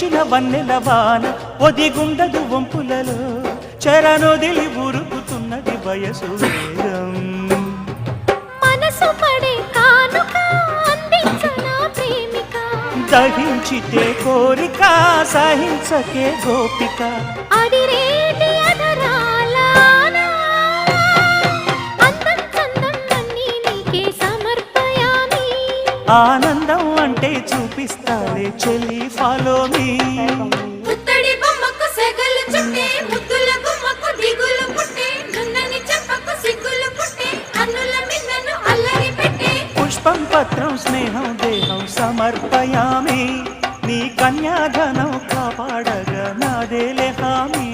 వచ్చిన వన్నెల వాన ఒదిగుండదు వంపులలో చరణొదిలి ఉరుకుతున్నది వయసు వేగం మనసు పడే కానుక అందించనా ప్రేమిక దహించితే కోరిక సహించకే గోపిక అడిరేటి అధరాల అందం చందం అన్నీ నీకే సమర్పయామి ఆనందం అంటే చూపిస్తాలే చెల్లి ఫాలో మీ పుత్తడి బొమ్మకు సెగలు చుట్టే ముద్దుల గుమ్మకు దిగులు పుట్టే నున్నని చెప్పకు సిగ్గులు పుట్టే అన్నుల మిన్నను అల్లరి పెట్టే పుష్పం పత్రం స్నేహం దేహం సమర్పయామి నీ కన్యాధనం కాపాడగా నాదేలే హామీ